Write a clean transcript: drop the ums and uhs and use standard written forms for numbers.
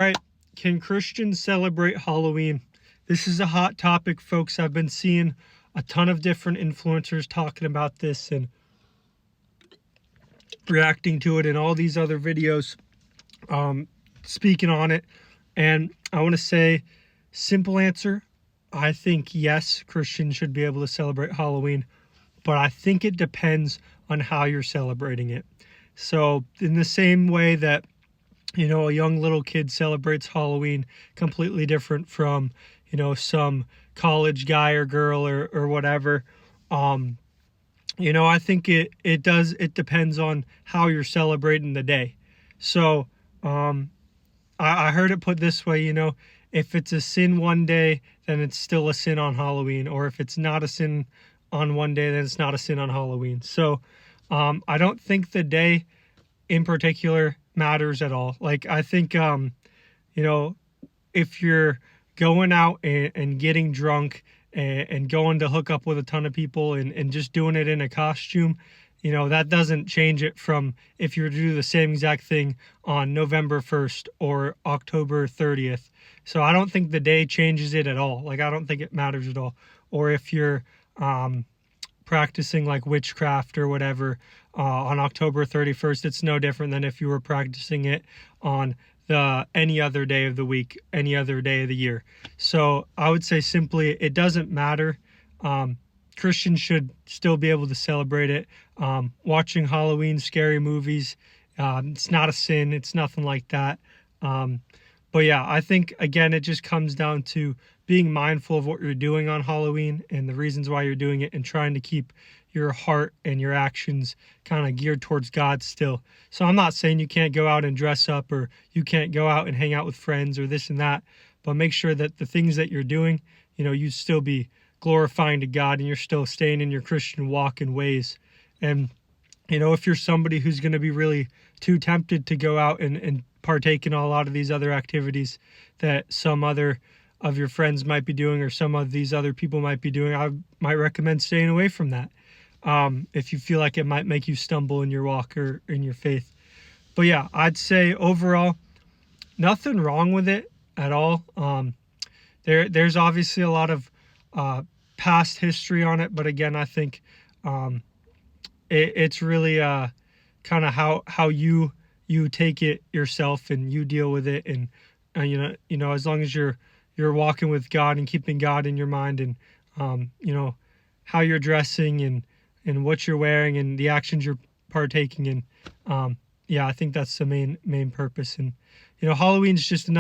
All right, can Christians celebrate Halloween? This is a hot topic, folks. I've been seeing a ton of different influencers talking about this and reacting to it and all these other videos, speaking on it. And I want to say, simple answer, I think yes, Christians should be able to celebrate Halloween, but I think it depends on how you're celebrating it. So in the same way that a young little kid celebrates Halloween completely different from, some college guy or girl or whatever. I think it depends on how you're celebrating the day. So, I heard it put this way, if it's a sin one day, then it's still a sin on Halloween. Or if it's not a sin on one day, then it's not a sin on Halloween. So, I don't think the day in particular matters at all. Like, I think, if you're going out and getting drunk and going to hook up with a ton of people and just doing it in a costume, that doesn't change it from if you were to do the same exact thing on November 1st or October 30th. So I don't think the day changes it at all. Like, I don't think it matters at all. Or if you're practicing like witchcraft or whatever on October 31st, it's no different than if you were practicing it on any other day of the week, any other day of the year. So I would say simply, it doesn't matter. Christians should still be able to celebrate it. Watching Halloween scary movies, it's not a sin. It's nothing like that. But yeah, I think, again, it just comes down to being mindful of what you're doing on Halloween and the reasons why you're doing it, and trying to keep your heart and your actions kind of geared towards God still. So I'm not saying you can't go out and dress up, or you can't go out and hang out with friends or this and that, but make sure that the things that you're doing, you still be glorifying to God, and you're still staying in your Christian walk and ways. And, if you're somebody who's going to be really too tempted to go out and partake in a lot of these other activities that some other of your friends might be doing, or some of these other people might be doing, I might recommend staying away from that. If you feel like it might make you stumble in your walk or in your faith. But yeah, I'd say overall, nothing wrong with it at all. There's obviously a lot of past history on it, but again, I think it's really kind of how you take it yourself and you deal with it, and as long as you're walking with God and keeping God in your mind, and how you're dressing and what you're wearing and the actions you're partaking in. Yeah, I think that's the main purpose. And Halloween's just another